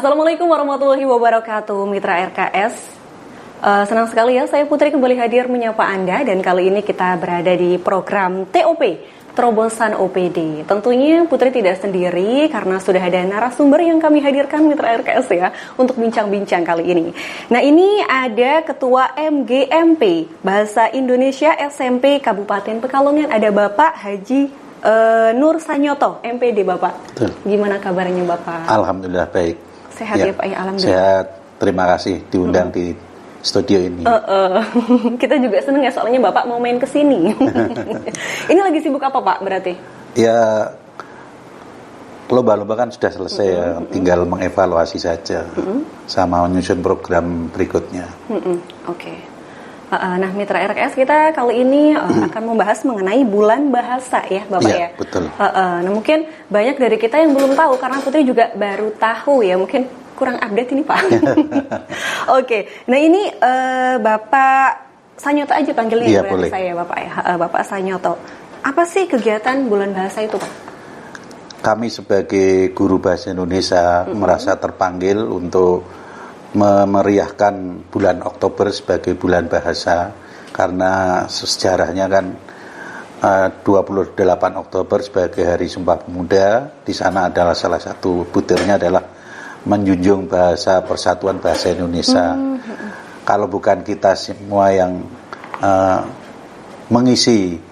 Assalamualaikum warahmatullahi wabarakatuh, Mitra RKS. Senang sekali ya, saya Putri kembali hadir menyapa Anda. Dan kali ini kita berada di program TOP, Terobosan OPD. Tentunya Putri tidak sendiri karena sudah ada narasumber yang kami hadirkan Mitra RKS ya, untuk bincang-bincang kali ini. Nah, ini ada Ketua MGMP Bahasa Indonesia SMP Kabupaten Pekalongan, ada Bapak Haji Nur Sanyoto, MPD Bapak. Betul. Gimana kabarnya Bapak? Alhamdulillah baik. Sehat ya Pak ya, alhamdulillah. Sehat, terima kasih diundang di studio ini. Kita juga seneng ya, soalnya Bapak mau main ke sini. Ini lagi sibuk apa Pak berarti? Ya, lomba-lomba kan sudah selesai ya, tinggal mengevaluasi saja sama menyusun program berikutnya. Oke. Nah, Mitra RKS kita kali ini akan membahas mengenai bulan bahasa ya Bapak ya. Betul. Nah, mungkin banyak dari kita yang belum tahu karena Putri juga baru tahu ya, mungkin kurang update ini Pak. Oke. Nah, ini Bapak Sanyoto aja panggilnya ya, boleh. Saya Bapak ya. Bapak Sanyoto. Apa sih kegiatan bulan bahasa itu Pak? Kami sebagai guru bahasa Indonesia merasa terpanggil untuk memeriahkan bulan Oktober sebagai bulan bahasa, karena sejarahnya kan 28 Oktober sebagai Hari Sumpah Pemuda. Di sana adalah salah satu butirnya adalah menjunjung bahasa persatuan bahasa Indonesia. Kalau bukan kita semua yang mengisi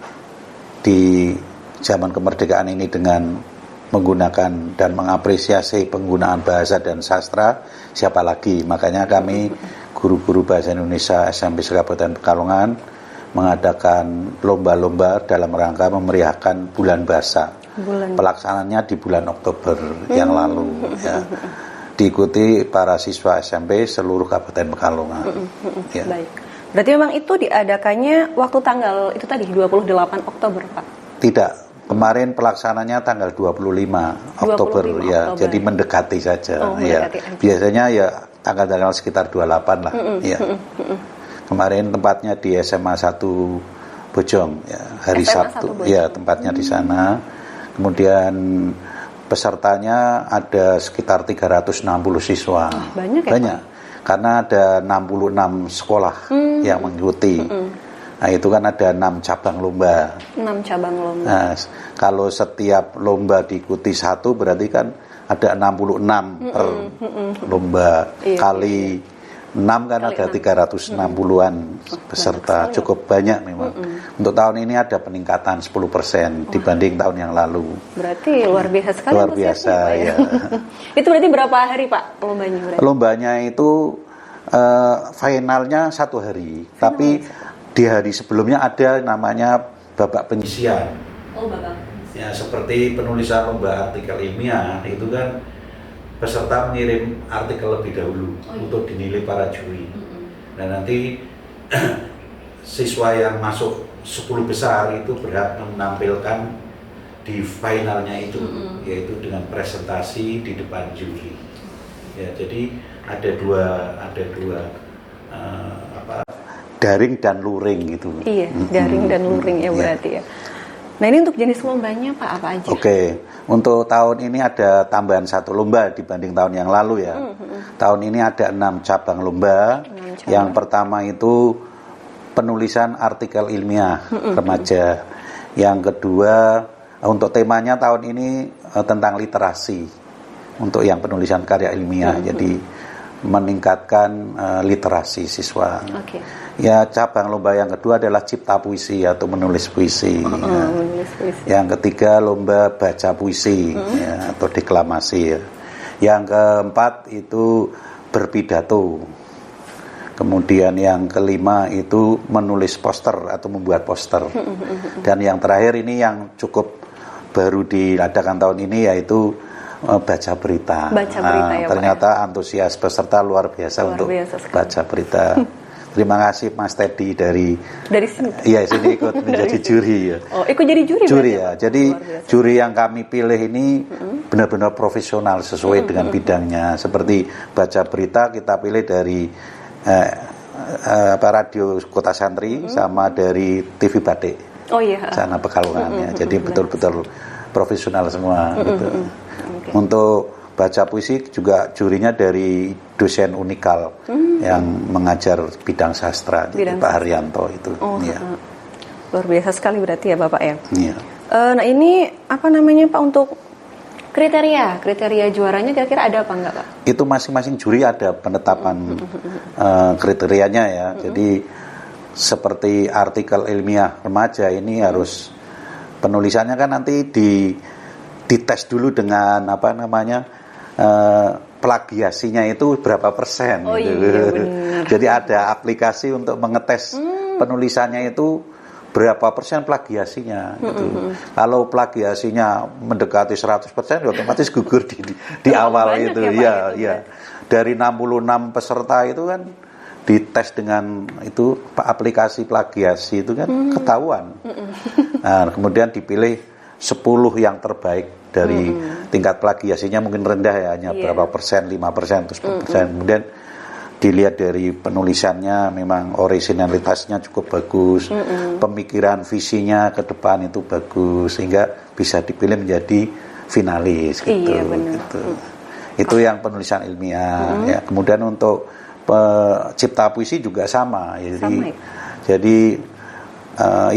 di zaman kemerdekaan ini dengan menggunakan dan mengapresiasi penggunaan bahasa dan sastra, siapa lagi? Makanya kami guru-guru bahasa Indonesia SMP Kabupaten Pekalongan mengadakan lomba-lomba dalam rangka memeriahkan bulan bahasa. Pelaksanaannya di bulan Oktober yang lalu ya. Diikuti para siswa SMP seluruh Kabupaten Pekalongan. Ya. Baik. Berarti memang itu diadakannya waktu tanggal itu tadi 28 Oktober, Pak? Tidak. Kemarin pelaksananya tanggal 25 Oktober ya, jadi mendekati saja ya. Biasanya ya tanggal-tanggal sekitar 28 lah ya. Kemarin tempatnya di SMA 1 Bojong ya, hari Sabtu ya, tempatnya di sana. Kemudian pesertanya ada sekitar 360 siswa. Banyak ya? Banyak. Karena ada 66 sekolah yang mengikuti. Nah, itu kan ada 6 cabang lomba. 6 cabang lomba. Nah, kalau setiap lomba diikuti satu, berarti kan ada 66 per lomba. Kali 6 kan ada 360-an peserta. Cukup banyak memang. Untuk tahun ini ada peningkatan 10% dibanding tahun yang lalu. Berarti luar biasa sekali. Luar biasa ya. Itu berarti berapa hari Pak lombanya? Lombanya itu finalnya 1 hari. Tapi di hari sebelumnya ada namanya babak penyisian. Oh, babak. Ya, seperti penulisan lomba artikel ilmiah, itu kan peserta mengirim artikel lebih dahulu untuk dinilai para juri. Dan nanti siswa yang masuk 10 besar itu berhak menampilkan di finalnya itu, yaitu dengan presentasi di depan juri. Ya, jadi ada dua daring dan luring gitu. Iya, daring dan luring ya berarti ya. Nah, ini untuk jenis lombanya Pak apa aja? Oke, untuk tahun ini ada tambahan 1 lomba dibanding tahun yang lalu ya. Tahun ini ada 6 cabang lomba. Yang pertama itu penulisan artikel ilmiah remaja. Yang kedua untuk temanya tahun ini tentang literasi. Untuk yang penulisan karya ilmiah, jadi meningkatkan literasi siswa. Ya, cabang lomba yang kedua adalah cipta puisi atau menulis puisi. Menulis puisi. Yang ketiga lomba baca puisi ya, atau deklamasi ya. Yang keempat itu berpidato. Kemudian yang kelima itu menulis poster atau membuat poster. Dan yang terakhir ini yang cukup baru diadakan tahun ini yaitu baca berita. Ternyata antusias peserta luar biasa untuk baca berita. Terima kasih Mas Teddy dari sini. Iya, sini ikut menjadi juri ya. Oh, ikut jadi juri? Juri ya. Jadi juri yang kami pilih ini benar-benar profesional sesuai dengan bidangnya. Seperti baca berita kita pilih dari radio Kota Santri sama dari TV Batik. Oh iya. Sana Pekalongan ya. Jadi betul-betul profesional semua gitu. Untuk baca puisi juga jurinya dari dosen Unikal yang mengajar bidang sastra, Pak Haryanto itu. Ya. Luar biasa sekali berarti ya Bapak ya. Iya. Nah ini apa namanya Pak untuk kriteria juaranya kira-kira ada apa enggak Pak? Itu masing-masing juri ada penetapan kriterianya ya. Jadi seperti artikel ilmiah remaja ini harus penulisannya kan nanti dites dulu dengan apa namanya plagiasinya itu berapa persen gitu. Iya, benar. Jadi ada aplikasi untuk mengetes penulisannya itu berapa persen plagiasinya gitu. Kalau plagiasinya mendekati 100%, otomatis gugur di awal itu. Ya. Dari 66 peserta itu kan dites dengan itu aplikasi plagiasi itu kan ketahuan. Nah, kemudian dipilih 10 yang terbaik dari tingkat plagiasinya mungkin rendah ya, hanya berapa persen, 5%, 10%. Kemudian dilihat dari penulisannya memang originalitasnya cukup bagus, pemikiran visinya ke depan itu bagus sehingga bisa dipilih menjadi finalis gitu. Iya, gitu. Itu yang penulisan ilmiah ya. Kemudian untuk cipta puisi juga sama. Jadi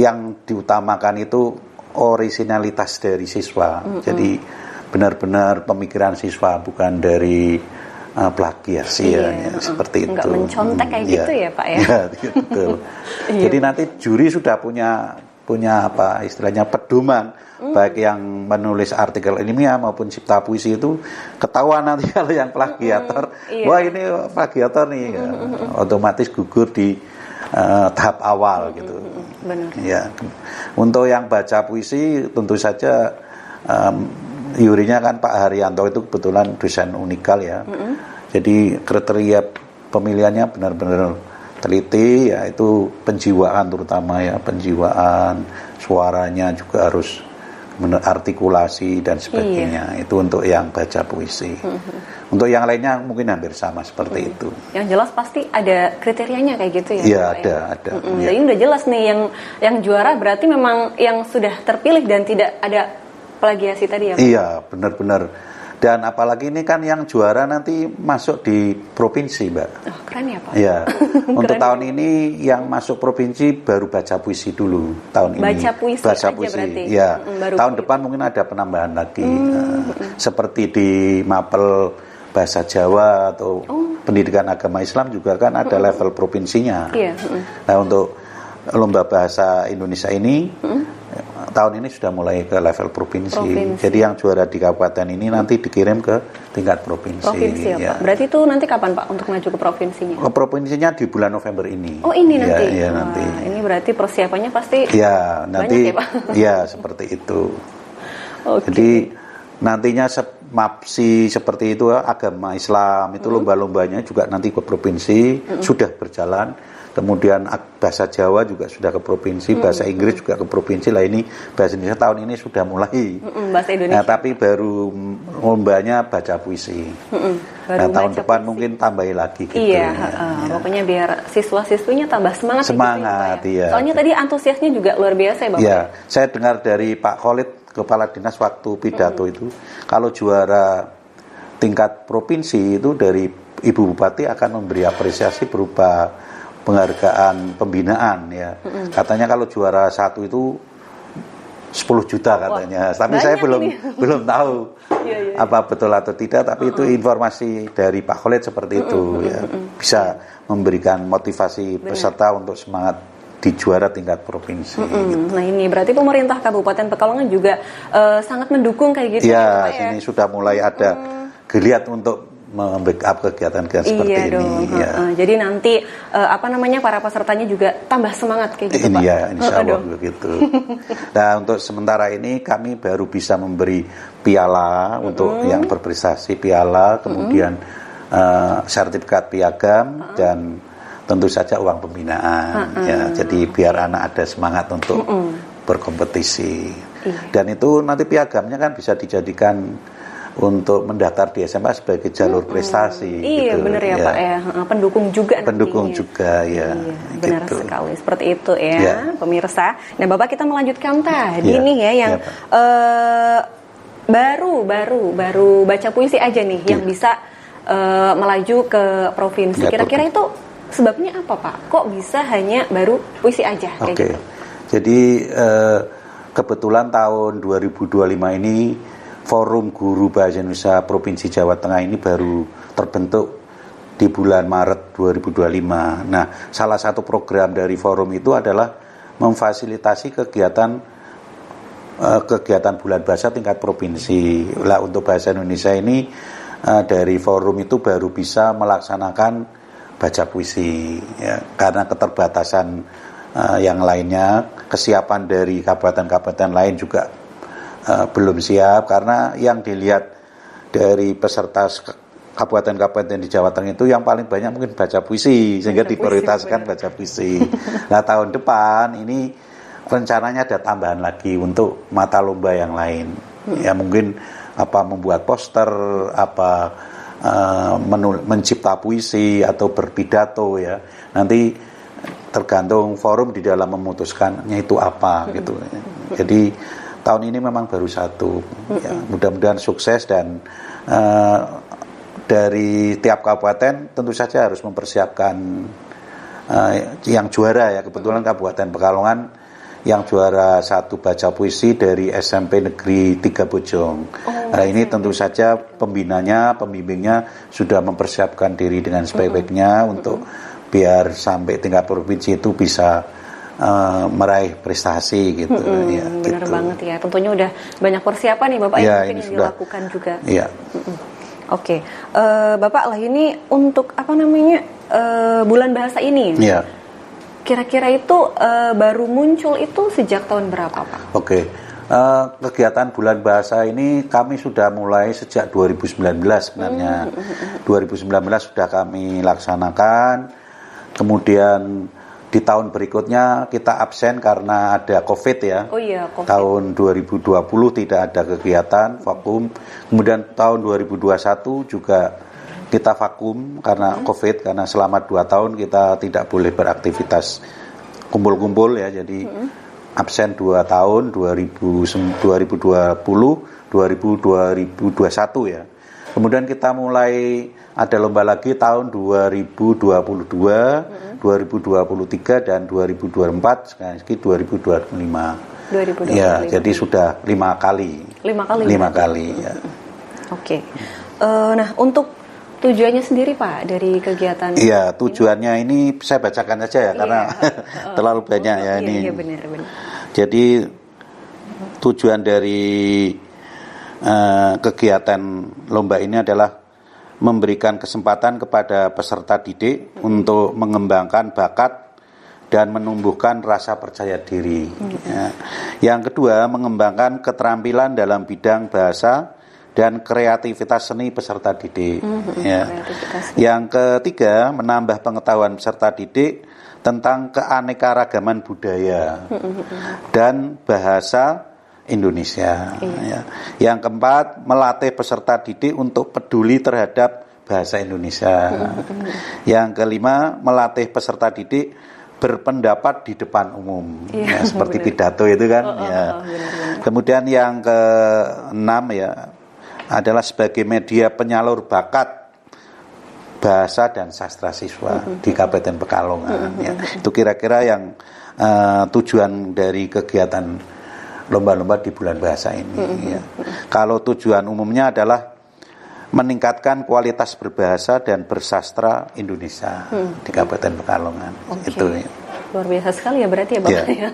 yang diutamakan itu originalitas dari siswa. Jadi benar-benar pemikiran siswa, bukan dari plagiasi ya, seperti itu. Enggak mencontek kayak gitu ya Pak ya. Ya, betul. Jadi nanti juri sudah punya apa istilahnya pedoman, baik yang menulis artikel ilmiah maupun cipta puisi itu ketahuan nanti kalau yang plagiator, wah ini plagiator nih, ya, otomatis gugur di tahap awal gitu. Benar. Ya, untuk yang baca puisi tentu saja jurinya kan Pak Haryanto itu kebetulan dosen Unikal ya. Jadi kriteria pemilihannya benar-benar teliti, ya itu penjiwaan terutama ya, penjiwaan, suaranya juga harus artikulasi dan sebagainya. Itu untuk yang baca puisi. Untuk yang lainnya mungkin hampir sama seperti itu. Yang jelas pasti ada kriterianya kayak gitu ya. Iya, ada. Jadi udah jelas nih yang juara berarti memang yang sudah terpilih dan tidak ada plagiasi tadi ya Pak? Iya, benar-benar. Dan apalagi ini kan yang juara nanti masuk di provinsi, Mbak. Oh, keren ya Pak. Iya. Untuk tahun ini yang masuk provinsi baru baca puisi dulu tahun ini. Baca puisi berarti. Ya. Tahun depan mungkin ada penambahan lagi. Seperti di Mapel bahasa Jawa atau pendidikan agama Islam juga kan ada level provinsinya. Iya. Nah, untuk lomba bahasa Indonesia ini tahun ini sudah mulai ke level provinsi. Jadi yang juara di kabupaten ini nanti dikirim ke tingkat provinsi. Ya, Pak. Berarti itu nanti kapan Pak untuk maju ke provinsinya? Ke provinsinya di bulan November ini. Oh, ini nanti. Ya, nanti. Ini berarti persiapannya pasti. Ya, nanti. Banyak ya, Pak? Ya, seperti itu. Okay. Jadi nantinya MAPSI seperti itu agama Islam itu lomba-lombanya juga nanti ke provinsi sudah berjalan. Kemudian bahasa Jawa juga sudah ke provinsi, bahasa Inggris juga ke provinsi. Lah ini bahasa Indonesia tahun ini sudah mulai. Bahasa Indonesia. Nah, tapi baru lombanya baca puisi. Nah, tahun depan mungkin tambahin lagi gitu. Iya, pokoknya biar siswa-siswinya tambah semangat. Semangat, gitu, ya. iya. Soalnya tadi antusiasnya juga luar biasa ya Bapak. Iya, saya dengar dari Pak Khalid, Kepala Dinas waktu pidato itu, kalau juara tingkat provinsi itu dari Ibu Bupati akan memberi apresiasi berupa penghargaan pembinaan ya. Katanya kalau juara 1 itu 10 juta katanya. Tapi saya belum tahu apa betul atau tidak, tapi itu informasi dari Pak Khalid seperti itu ya. Bisa memberikan motivasi peserta untuk semangat di juara tingkat provinsi. Gitu. Nah ini berarti pemerintah Kabupaten Pekalongan juga sangat mendukung kayak gitu ya. Sini sudah mulai ada geliat untuk membackup kegiatan-kegiatan seperti ini. Jadi nanti para pesertanya juga tambah semangat kayak gitu Pak. Iya, insya Allah begitu. Nah, untuk sementara ini kami baru bisa memberi piala untuk yang berprestasi, piala, kemudian sertifikat piagam dan tentu saja uang pembinaan. Ya, jadi biar anak ada semangat untuk berkompetisi. Dan itu nanti piagamnya kan bisa dijadikan untuk mendaftar di SMA sebagai jalur prestasi. Iya, gitu, benar ya Pak ya. Pendukung juga. Pendukung juga ya. Iya, benar gitu. sekali. Seperti itu ya, pemirsa. Nah, Bapak kita melanjutkan tadi nih ya yang baru baca puisi aja nih yang bisa melaju ke provinsi. Kira-kira itu sebabnya apa Pak? Kok bisa hanya baru puisi aja? Kayak gitu? Jadi kebetulan tahun 2025 ini Forum Guru Bahasa Indonesia Provinsi Jawa Tengah ini baru terbentuk di bulan Maret 2025. Nah, salah satu program dari forum itu adalah memfasilitasi kegiatan bulan bahasa tingkat provinsi. Lah untuk bahasa Indonesia ini dari forum itu baru bisa melaksanakan baca puisi ya, karena keterbatasan yang lainnya, kesiapan dari kabupaten-kabupaten lain juga belum siap, karena yang dilihat dari peserta kabupaten-kabupaten di Jawa Tengah itu yang paling banyak mungkin baca puisi, sehingga diprioritaskan baca puisi. Nah tahun depan ini rencananya ada tambahan lagi untuk mata lomba yang lain. Ya mungkin membuat poster, mencipta puisi atau berpidato ya. Nanti tergantung forum di dalam memutuskannya itu apa gitu. Jadi tahun ini memang baru satu. Ya, mudah-mudahan sukses dan dari tiap kabupaten tentu saja harus mempersiapkan yang juara ya. Kebetulan Kabupaten Pekalongan yang juara satu baca puisi dari SMP Negeri 3 Bojong. Nah ini tentu saja pembimbingnya sudah mempersiapkan diri dengan sebaik-baiknya untuk biar sampai tingkat provinsi itu bisa meraih prestasi gitu. Ya, benar gitu. Banget ya. Tentunya udah banyak persiapan nih Bapak ya, yang mungkin dilakukan juga. Iya. Oke, Bapak lah ini untuk bulan bahasa ini. Iya. Kira-kira itu baru muncul itu sejak tahun berapa Pak? Oke, kegiatan bulan bahasa ini kami sudah mulai sejak 2019 sebenarnya. 2019 sudah kami laksanakan, kemudian di tahun berikutnya kita absen karena ada COVID ya. Oh iya, COVID. Tahun 2020 tidak ada kegiatan, vakum. Kemudian tahun 2021 juga kita vakum karena COVID, karena selama 2 tahun kita tidak boleh beraktivitas kumpul-kumpul ya, jadi absen 2 tahun, 2020, 2021 ya. Kemudian kita mulai ada lomba lagi tahun 2022, 2023 dan 2024, sekarang 2025. Ya, jadi sudah 5 kali. 5 kali ya. Oke. Nah, untuk tujuannya sendiri Pak dari kegiatan? Iya, tujuannya ini saya bacakan saja ya, karena terlalu banyak ya ini. Iya, benar. Jadi tujuan dari kegiatan lomba ini adalah memberikan kesempatan kepada peserta didik untuk mengembangkan bakat dan menumbuhkan rasa percaya diri. Ya. Yang kedua, mengembangkan keterampilan dalam bidang bahasa dan kreativitas seni peserta didik. Ya. Yang ketiga, menambah pengetahuan peserta didik tentang keanekaragaman budaya dan bahasa Indonesia. Ya. Yang keempat, melatih peserta didik untuk peduli terhadap bahasa Indonesia. Yang kelima, melatih peserta didik berpendapat di depan umum, ya, seperti pidato itu kan. Kemudian yang keenam ya, adalah sebagai media penyalur bakat bahasa dan sastra siswa di Kabupaten Pekalongan. Ya. Itu kira-kira yang tujuan dari kegiatan lomba-lomba di bulan bahasa ini. Ya. Kalau tujuan umumnya adalah meningkatkan kualitas berbahasa dan bersastra Indonesia di Kabupaten Pekalongan. Itu. Ya. Luar biasa sekali ya berarti ya Bapak ya.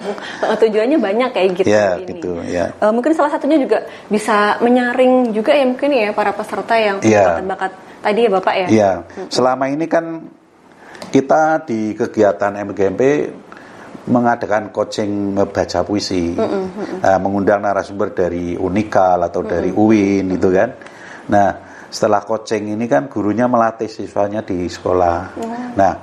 Tujuannya banyak kayak gitu ya, ini. Gitu, ya. Mungkin salah satunya juga bisa menyaring juga ya mungkin ya para peserta yang punya bakat tadi ya Bapak ya. Iya. Selama ini kan kita di kegiatan MGMP mengadakan coaching membaca puisi, mengundang narasumber dari Unikal atau dari UIN gitu kan. Nah, setelah coaching ini kan gurunya melatih siswanya di sekolah. Nah,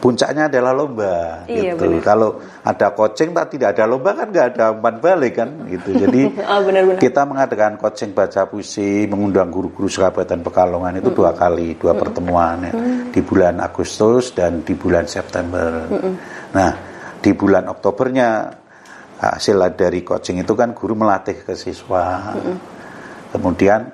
puncaknya adalah lomba, gitu. Bener. Kalau ada coaching, tidak ada lomba kan nggak ada umpan balik kan, gitu. Jadi bener. Kita mengadakan coaching baca puisi, mengundang guru-guru Kabupaten Pekalongan itu 2 kali, 2 pertemuan ya, di bulan Agustus dan di bulan September. Nah, di bulan Oktobernya hasil dari coaching itu kan guru melatih ke siswa. Kemudian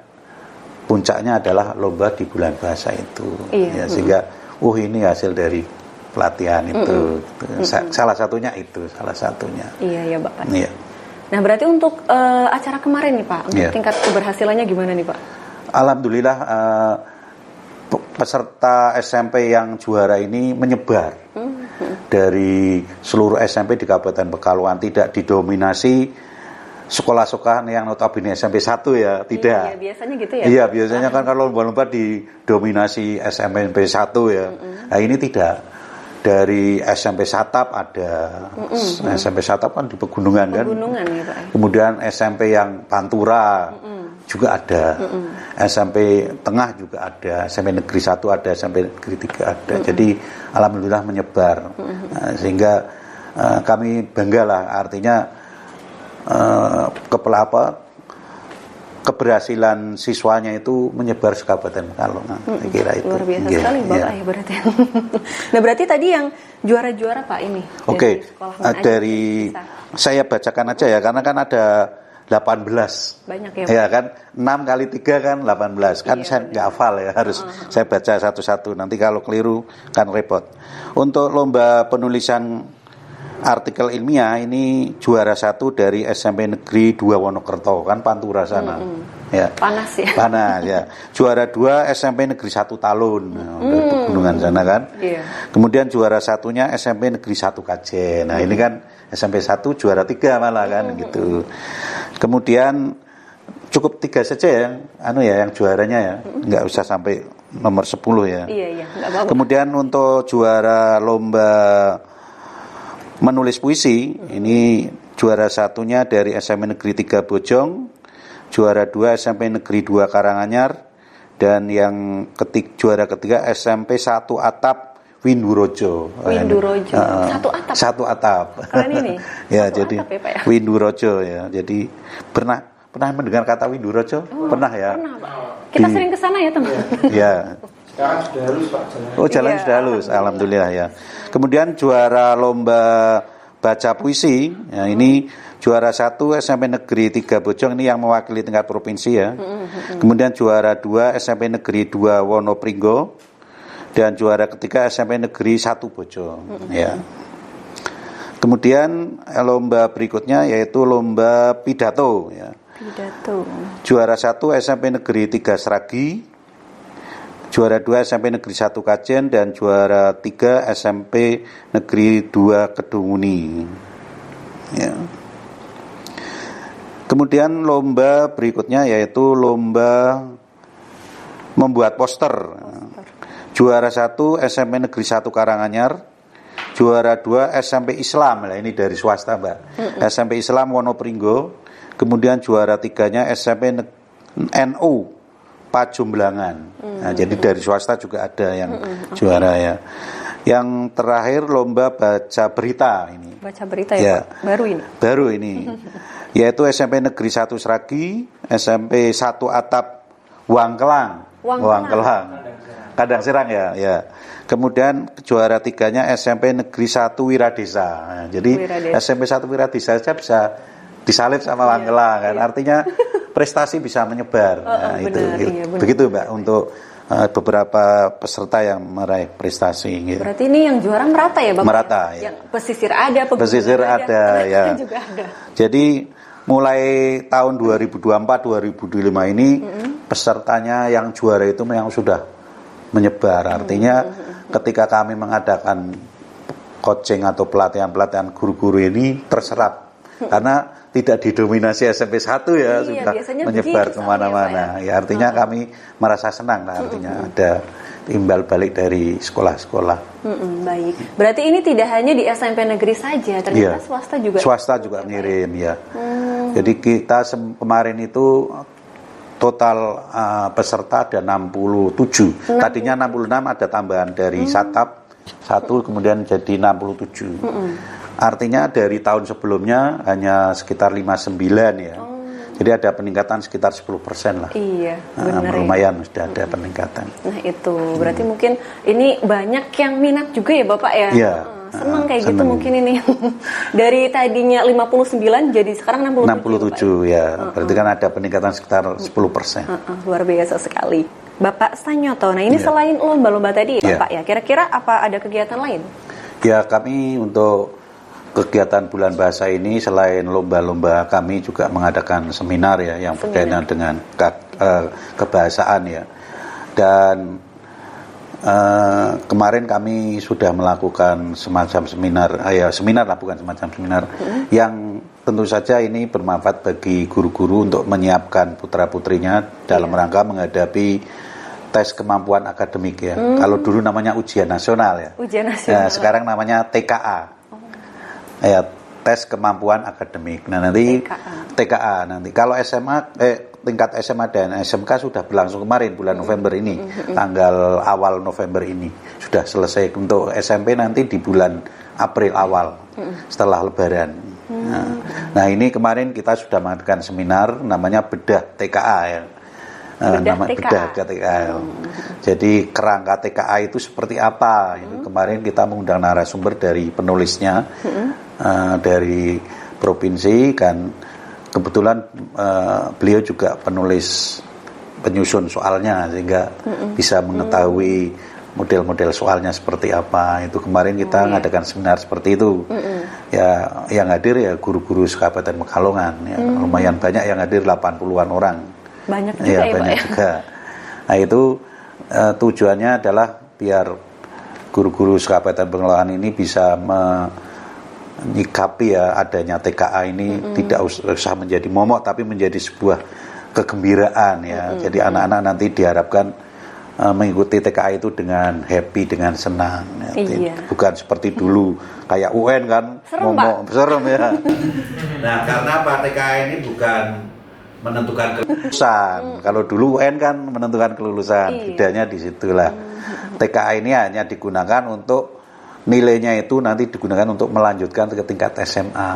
puncaknya adalah lomba di bulan bahasa itu. Iya. Ya, sehingga ini hasil dari pelatihan itu. Salah satunya itu, salah satunya. Iya, ya Bapak. Iya. Nah, berarti untuk acara kemarin nih Pak, untuk tingkat keberhasilannya gimana nih Pak? Alhamdulillah peserta SMP yang juara ini menyebar dari seluruh SMP di Kabupaten Pekalongan, tidak didominasi sekolah-sekolah yang notabene SMP 1 ya, tidak. Iya, biasanya gitu ya. Iya, biasanya kan kalau lomba-lomba didominasi SMP 1 ya. Nah, ini tidak. Dari SMP Satap ada, SMP Satap kan di pegunungan kan. Pegunungan ya Pak. Kemudian SMP yang Pantura juga ada, SMP Tengah juga ada, SMP Negeri 1 ada, SMP Negeri 3 ada. Jadi alhamdulillah menyebar, sehingga kami bangga lah. Artinya keberhasilan siswanya itu menyebar se Kabupaten Pekalongan. Saya kira itu. Luar biasa sekali Bapak ya berarti. Nah, berarti tadi yang juara-juara Pak ini. Oke, dari saya bacakan aja ya, karena kan ada 18. Banyak ya Pak. Ya kan, 6 kali 3 kan 18. Kan saya nggak hafal ya, harus saya baca satu-satu. Nanti kalau keliru kan repot. Untuk lomba penulisan artikel ilmiah ini juara 1 dari SMP Negeri 2 Wonokerto, kan Pantura sana. Ya. Panas ya. Panas ya. Juara 2 SMP Negeri 1 Talun, dari pegunungan sana kan. Iya. Kemudian juara satunya SMP Negeri 1 Kajen. Nah, ini kan SMP 1 juara 3 malah kan gitu. Kemudian cukup 3 saja yang juaranya ya. Enggak usah sampai nomor 10 ya. Iya, enggak apa-apa. Kemudian untuk juara lomba menulis puisi, ini juara satunya dari SMP Negeri 3 Bojong, juara 2 SMP Negeri 2 Karanganyar, dan yang juara ketiga SMP 1 Atap Windurojo. Windurojo. Satu atap. Keren ini. Ya, satu jadi atap ya, Pak, ya? Windurojo ya. Jadi pernah mendengar kata Windurojo? Pernah ya? Pernah, Pak. Kita sering ke sana ya, teman. Ya. Sekarang sudah halus Pak jalan. Jalan sudah halus, alhamdulillah ya. Kemudian juara lomba baca puisi, ya, ini juara 1 SMP Negeri 3 Bojong, ini yang mewakili tingkat provinsi ya. Kemudian juara 2 SMP Negeri 2 Wonopringgo, dan juara ketiga SMP Negeri 1 Bojong ya. Kemudian lomba berikutnya yaitu lomba pidato ya. Pidato. Juara 1 SMP Negeri 3 Seragi, juara 2 SMP Negeri 1 Kajen, dan juara 3 SMP Negeri 2 Kedunguni. Ya. Kemudian lomba berikutnya yaitu lomba membuat poster. Juara 1 SMP Negeri 1 Karanganyar, juara 2 SMP Islam, nah ini dari swasta Mbak. SMP Islam Wonopringgo, kemudian juara 3-nya SMP NU Pajumblangan. Nah, jadi dari swasta juga ada yang juara ya. Yang terakhir lomba baca berita ini. Baca berita ya, Pak? Baru ini. Yaitu SMP Negeri 1 Seragi, SMP 1 Atap Wangkelang. Kadang Sirang ya. Kemudian juara 3-nya SMP Negeri 1 Wiradesa. Nah, jadi SMP 1 Wiradesa saja bisa disalib sama Wangkelang kan. Artinya prestasi bisa menyebar. Nah, itu. Iya, begitu Mbak untuk beberapa peserta yang meraih prestasi gitu. Berarti ini yang juara merata ya Bapak? Merata ya. Yang pesisir ada, pesisir ada ya. Juga ada. Jadi mulai tahun 2024-2025 ini pesertanya yang juara itu yang sudah menyebar. Artinya ketika kami mengadakan coaching atau pelatihan guru-guru ini terserap karena tidak didominasi SMP 1 ya, sudah menyebar kemana-mana ya. Artinya kami merasa senang lah, artinya ada imbal balik dari sekolah-sekolah. Baik, berarti ini tidak hanya di SMP negeri saja, ternyata swasta juga ngirim ya. Jadi kita kemarin itu total peserta ada 67. Tadinya 66, ada tambahan dari Satap 1, kemudian jadi 67. Artinya dari tahun sebelumnya hanya sekitar 59 ya. Jadi ada peningkatan sekitar 10% lah. Iya, benar. Lumayan sudah ada peningkatan. Nah itu berarti mungkin ini banyak yang minat juga ya Bapak ya. Iya. Seneng kayak gitu mungkin ini. Dari tadinya 59 jadi sekarang 67. 67 ya. Berarti kan ada peningkatan sekitar 10%. Luar biasa sekali. Bapak Sanyoto, nah ini selain lomba-lomba tadi ya Pak ya, kira-kira apa ada kegiatan lain? Ya, kami untuk kegiatan bulan bahasa ini selain lomba-lomba kami juga mengadakan seminar ya yang berkaitan dengan kebahasaan ya. Dan kemarin kami sudah melakukan semacam seminar lah, bukan semacam seminar yang tentu saja ini bermanfaat bagi guru-guru untuk menyiapkan putra-putrinya dalam rangka menghadapi tes kemampuan akademik ya. Kalau dulu namanya ujian nasional ya. Ujian nasional. Nah, sekarang namanya TKA. Ya, tes kemampuan akademik. Nah, nanti TKA nanti. Kalau tingkat SMA dan SMK sudah berlangsung kemarin bulan November ini, tanggal awal November ini sudah selesai. Untuk SMP nanti di bulan April awal setelah Lebaran. Nah, ini kemarin kita sudah mengadakan seminar namanya bedah TKA ya. Bedah TKA. Jadi kerangka TKA itu seperti apa? Kemarin kita mengundang narasumber dari penulisnya dari provinsi, kan kebetulan beliau juga penyusun soalnya sehingga bisa mengetahui model-model soalnya seperti apa. Itu kemarin kita ngadakan seminar seperti itu. Ya, yang hadir ya guru-guru Kabupaten Pekalongan ya. Lumayan banyak yang hadir, 80-an orang. Banyak juga ya, banyak Pak, juga. Nah, itu tujuannya adalah biar guru-guru Kabupaten Pekalongan ini bisa menyikapi ya adanya TKA ini tidak usah menjadi momok tapi menjadi sebuah kegembiraan ya. Jadi anak-anak nanti diharapkan mengikuti TKA itu dengan happy, dengan senang ya. Bukan seperti dulu kayak UN kan momok, serem ya. Nah, karena Pak TKA ini bukan menentukan kelulusan. Kalau dulu UN kan menentukan kelulusan, bedanya di situlah. TKA ini hanya digunakan untuk nilainya itu nanti digunakan untuk melanjutkan ke tingkat SMA.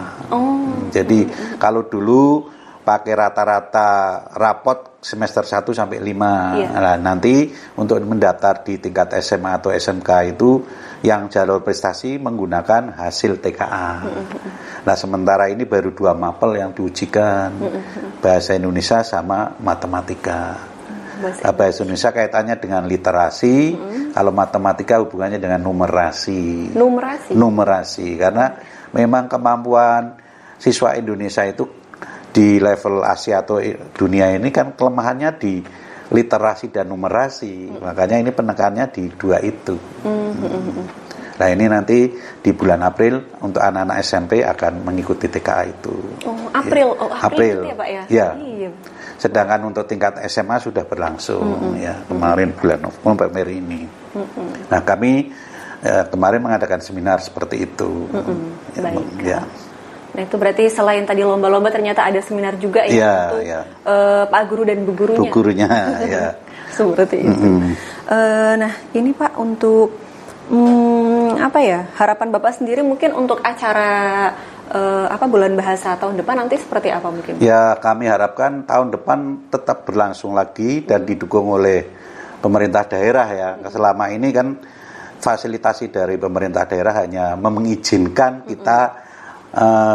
Jadi kalau dulu pakai rata-rata rapot semester 1 sampai 5. Nah, nanti untuk mendaftar di tingkat SMA atau SMK itu yang jalur prestasi menggunakan hasil TKA. Nah, sementara ini baru 2 mapel yang diujikan, bahasa Indonesia sama matematika. Bahasa Indonesia kaitannya dengan literasi, kalau matematika hubungannya dengan numerasi. Numerasi, karena memang kemampuan siswa Indonesia itu di level Asia atau dunia ini kan kelemahannya di literasi dan numerasi. Makanya ini penekanannya di 2 itu. Nah, ini nanti di bulan April untuk anak-anak SMP akan mengikuti TKA itu. April ya, Pak ya? Ya. Sedangkan untuk tingkat SMA sudah berlangsung ya kemarin bulan November ini. Nah, kami kemarin mengadakan seminar seperti itu. Ya. Nah, itu berarti selain tadi lomba-lomba ternyata ada seminar juga ya untuk Pak Guru dan Bu Gurunya. Bu Gurunya ya. Seperti itu. Nah, ini Pak untuk harapan Bapak sendiri mungkin untuk acara bulan bahasa tahun depan nanti seperti apa mungkin? Ya, kami harapkan tahun depan tetap berlangsung lagi dan didukung oleh pemerintah daerah ya. Selama ini kan fasilitasi dari pemerintah daerah hanya mengizinkan kita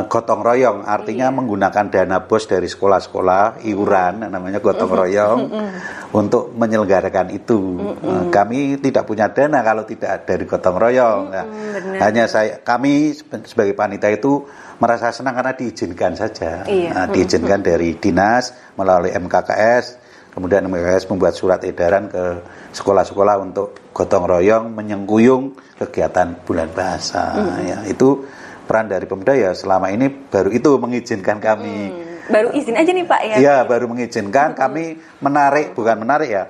gotong royong, artinya menggunakan dana BOS dari sekolah-sekolah, iuran namanya gotong royong untuk menyelenggarakan itu. Kami tidak punya dana kalau tidak dari gotong royong. Hanya kami sebagai panitia itu merasa senang karena diizinkan saja. Diizinkan dari dinas melalui MKKS, kemudian MKKS membuat surat edaran ke sekolah-sekolah untuk gotong royong menyengkuyung kegiatan bulan bahasa. Ya, itu peran dari Pemda ya selama ini baru itu mengizinkan kami. Baru izin aja nih Pak ya? Iya, baru mengizinkan kami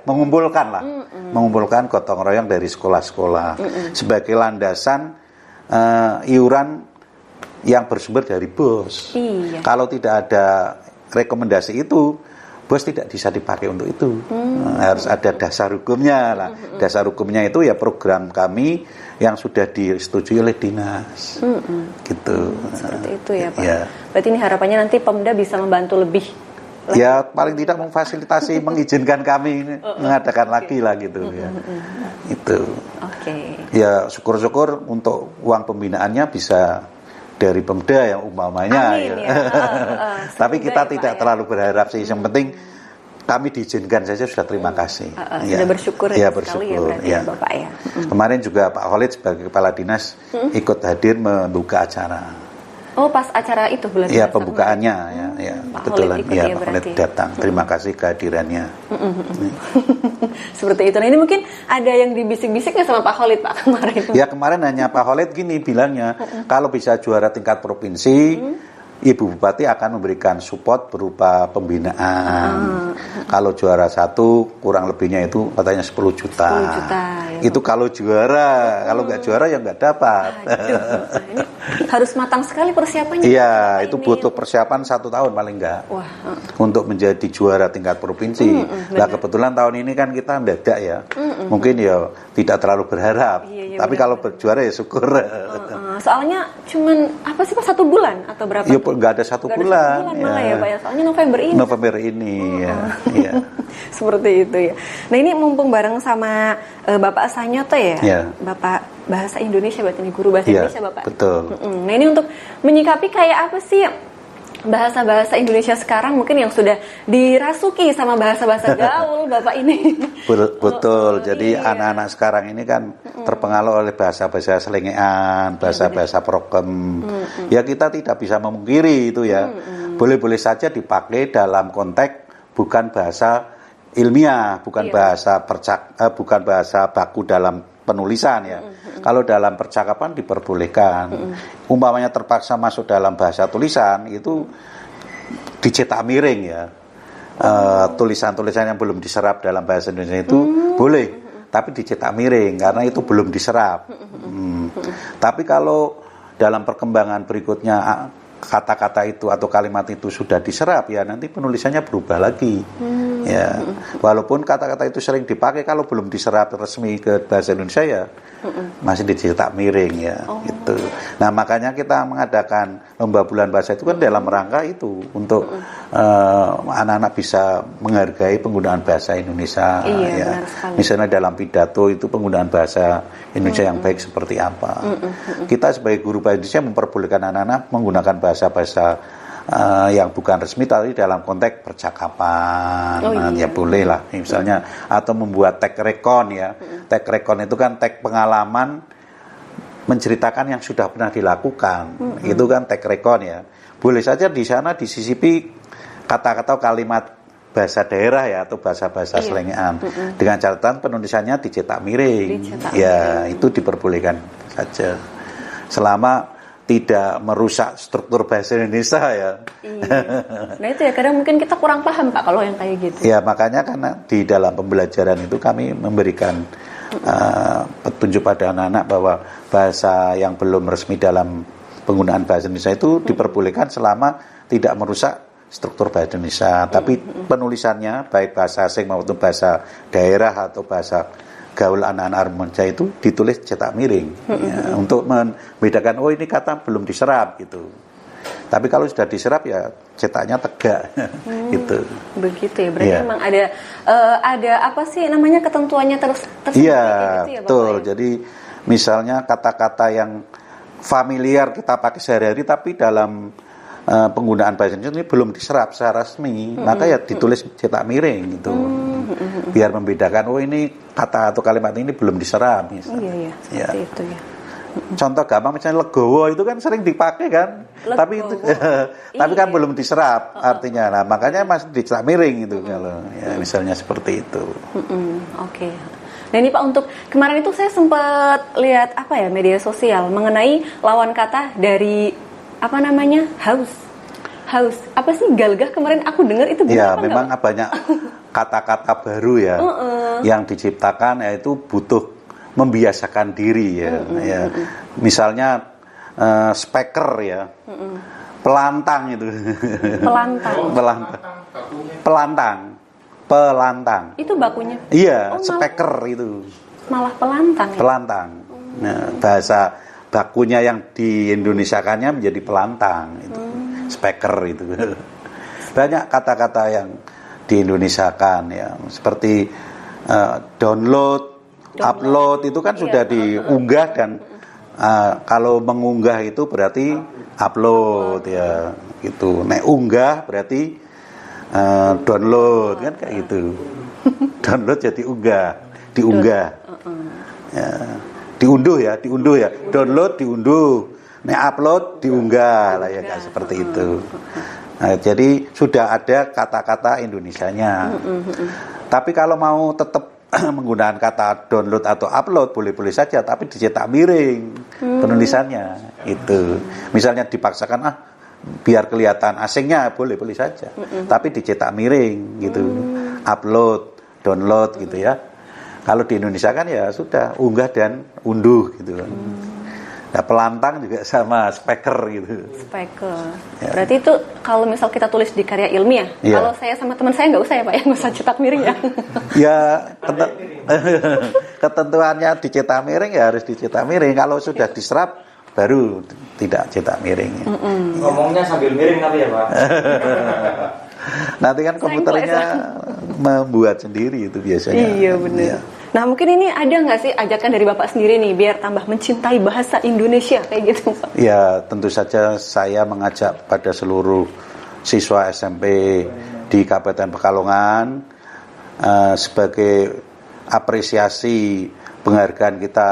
mengumpulkan lah. Mengumpulkan gotong royong dari sekolah-sekolah sebagai landasan iuran yang bersumber dari BOS. Kalau tidak ada rekomendasi itu, BOS tidak bisa dipakai untuk itu. Harus ada dasar hukumnya lah. Dasar hukumnya itu ya program kami yang sudah disetujui oleh dinas. Gitu. Seperti itu ya Pak. Ya. Berarti ini harapannya nanti Pemda bisa membantu lebih. Ya paling tidak memfasilitasi mengizinkan kami mengadakan lagi lah gitu ya. Itu. Oke. Ya syukur-syukur untuk uang pembinaannya bisa dari Pemda yang umpamanya. Amin, ya. Tapi kita tidak terlalu berharap sih. Yang penting kami diizinkan saja sudah terima kasih. Sudah bersyukur ya, sekali ya berarti ya Bapak ya. Kemarin juga Pak Khalid sebagai Kepala Dinas ikut hadir membuka acara. Oh, pas acara itu bulan. Ya, pembukaannya ya kebetulan ya Pak Khalid datang. Terima kasih kehadirannya. Seperti itu. Nah, ini mungkin ada yang dibisik-bisik nggak sama Pak Khalid Pak kemarin? Ya, kemarin hanya Pak Khalid gini bilangnya, kalau bisa juara tingkat provinsi, Ibu Bupati akan memberikan support berupa pembinaan. Kalau juara 1 kurang lebihnya itu katanya 10 juta. 10 juta ya. Itu kalau juara, kalau nggak juara ya nggak dapat. Ini harus matang sekali persiapannya. Iya, itu butuh persiapan 1 tahun paling nggak. Wah. Untuk menjadi juara tingkat provinsi. Nah kebetulan tahun ini kan kita mendadak ya. Mungkin ya tidak terlalu berharap. Iya, tapi kalau berjuara ya syukur. Soalnya cuman apa sih Pak 1 bulan atau berapa? Ya nggak ada 1 bulan. Malah ya Pak ya. Soalnya November ini. Ya. Seperti itu ya. Nah ini mumpung bareng sama Bapak Sanyoto ya. Bapak bahasa Indonesia berarti ini guru bahasa Indonesia Bapak. Betul. Nah ini untuk menyikapi kayak apa sih bahasa-bahasa Indonesia sekarang mungkin yang sudah dirasuki sama bahasa-bahasa gaul Bapak ini. Betul. Jadi anak-anak sekarang ini kan terpengaruh oleh bahasa-bahasa selengean, bahasa-bahasa prokem. Ya kita tidak bisa memungkiri itu ya. Boleh-boleh saja dipakai dalam konteks bukan bahasa ilmiah, bukan bukan bahasa baku dalam penulisan ya. Kalau dalam percakapan diperbolehkan. Umpamanya terpaksa masuk dalam bahasa tulisan itu dicetak miring ya. Tulisan-tulisan yang belum diserap dalam bahasa Indonesia itu boleh, tapi dicetak miring karena itu belum diserap. Tapi kalau dalam perkembangan berikutnya kata-kata itu atau kalimat itu sudah diserap ya nanti penulisannya berubah lagi. Ya, walaupun kata-kata itu sering dipakai kalau belum diserap resmi ke bahasa Indonesia ya masih dicetak miring ya gitu. Nah makanya kita mengadakan lomba bulan bahasa itu kan dalam rangka itu untuk anak-anak bisa menghargai penggunaan bahasa Indonesia. Ya. Misalnya dalam pidato itu penggunaan bahasa Indonesia yang baik seperti apa. Kita sebagai guru bahasa Indonesia memperbolehkan anak-anak menggunakan bahasa-bahasa yang bukan resmi tapi dalam konteks percakapan. Ya boleh lah misalnya atau membuat tag rekon ya. Tag rekon itu kan tag pengalaman menceritakan yang sudah pernah dilakukan. Itu kan tag rekon ya. Boleh saja di sana disisipi kata-kata kalimat bahasa daerah ya atau bahasa-bahasa selengean. Dengan catatan penulisannya dicetak miring. Itu diperbolehkan saja. Selama tidak merusak struktur bahasa Indonesia ya. Nah itu ya kadang mungkin kita kurang paham Pak kalau yang kayak gitu. Ya makanya karena di dalam pembelajaran itu kami memberikan petunjuk pada anak-anak bahwa bahasa yang belum resmi dalam penggunaan bahasa Indonesia itu diperbolehkan selama tidak merusak struktur bahasa Indonesia. Tapi penulisannya baik bahasa asing maupun bahasa daerah atau bahasa gaul anak-anak remaja itu ditulis cetak miring ya, untuk membedakan ini kata belum diserap gitu. Tapi kalau sudah diserap ya cetaknya tegak gitu. Begitu ya. Berarti memang ada apa sih namanya ketentuannya tersebut. Iya, gitu ya, betul. Ya? Jadi misalnya kata-kata yang familiar kita pakai sehari-hari tapi dalam penggunaan bahasa Indonesia ini belum diserap secara resmi, maka ya ditulis cetak miring gitu. Biar membedakan ini kata atau kalimat ini belum diserap misalnya. Iya, seperti itu ya. Contoh gampang misalnya legowo itu kan sering dipakai kan, tapi itu tapi kan belum diserap artinya. Nah, makanya masih dicetak miring itu kalau ya misalnya seperti itu. Oke. Nah ini Pak untuk kemarin itu saya sempat lihat media sosial mengenai lawan kata dari haus. Apa sih galgah kemarin aku dengar itu ya memang banyak kata-kata baru ya yang diciptakan yaitu butuh membiasakan diri ya. Misalnya speaker ya. Pelantang itu. Pelantang. Itu bakunya. Iya, speaker itu. Malah pelantang. Ya? Pelantang. Nah, bahasa bakunya yang di Indonesiakannya menjadi pelantang itu. Speaker itu. Banyak kata-kata yang di Indonesiakan ya, seperti download, Upload itu kan sudah diunggah dan kalau mengunggah itu berarti upload ya gitu. Nek unggah berarti download kan kayak gitu. Download jadi diunggah. Ya. Diunduh ya. Download diunduh. Nek upload diunggah lah ya kayak seperti itu. Nah, jadi sudah ada kata-kata Indonesianya. Tapi kalau mau tetap menggunakan kata download atau upload boleh-boleh saja, tapi dicetak miring penulisannya itu. Misalnya dipaksakan biar kelihatan asingnya boleh-boleh saja, tapi dicetak miring gitu. Upload, download gitu ya. Kalau di Indonesia kan ya sudah unggah dan unduh gitu. Nah, pelantang juga sama, speaker gitu. Speaker. Ya. Berarti itu kalau misal kita tulis di karya ilmiah, Ya. kalau saya sama teman saya nggak usah ya Pak, nggak usah cetak miring ya. Ya ketentuannya dicetak miring ya harus dicetak miring. Kalau sudah diserap baru tidak cetak miring. Ngomongnya sambil miring tapi ya Pak. Nanti kan komputernya membuat sendiri itu biasanya. Iya benar. Ya. Nah mungkin ini ada nggak sih ajakan dari Bapak sendiri nih biar tambah mencintai bahasa Indonesia kayak gitu Pak? Ya tentu saja saya mengajak pada seluruh siswa SMP di Kabupaten Pekalongan sebagai apresiasi penghargaan kita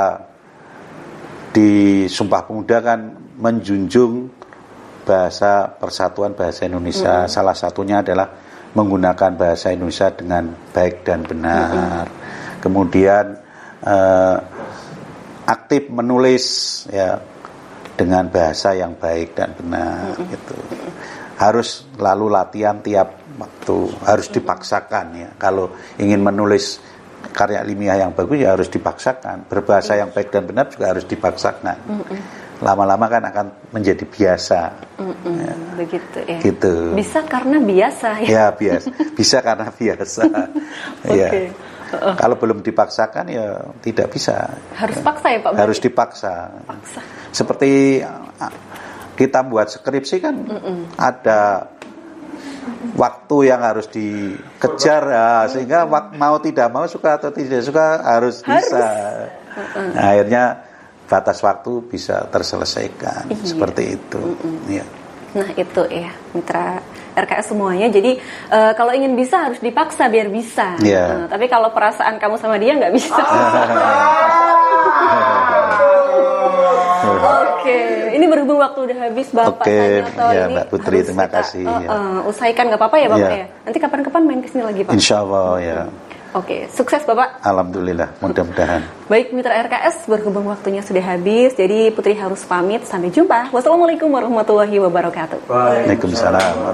di Sumpah Pemuda kan menjunjung bahasa persatuan bahasa Indonesia. Salah satunya adalah menggunakan bahasa Indonesia dengan baik dan benar. Kemudian aktif menulis ya dengan bahasa yang baik dan benar gitu. Harus lalu latihan tiap waktu, harus dipaksakan ya. Kalau ingin menulis karya ilmiah yang bagus ya harus dipaksakan. Berbahasa yang baik dan benar juga harus dipaksakan. Lama-lama kan akan menjadi biasa. Ya. Begitu ya. Gitu. Bisa karena biasa ya. Ya biasa. Bisa karena biasa. Ya. Oke. Kalau belum dipaksakan ya tidak bisa. Harus paksa ya Pak? Harus dipaksa. Paksa. Seperti kita buat skripsi kan ada waktu yang harus dikejar ya, sehingga mau tidak mau suka atau tidak suka harus bisa. Nah, akhirnya batas waktu bisa terselesaikan seperti itu. Ya. Nah itu ya mitra RKS semuanya. Jadi kalau ingin bisa harus dipaksa biar bisa. Yeah. Tapi kalau perasaan kamu sama dia nggak bisa. Oke, ini berhubung waktu udah habis Bapak Sanyoto ya, ini Mbak Putri, harus terima kita, kasih. Usaikan nggak apa-apa ya Bapak Ya. ya. Nanti kapan-kapan main kesini lagi Pak. Insya Allah ya. Oke, sukses Bapak. Alhamdulillah, mudah-mudahan. Baik mitra RKS, berhubung waktunya sudah habis, jadi Putri harus pamit. Sampai jumpa. Wassalamualaikum warahmatullahi wabarakatuh. Waalaikumsalam.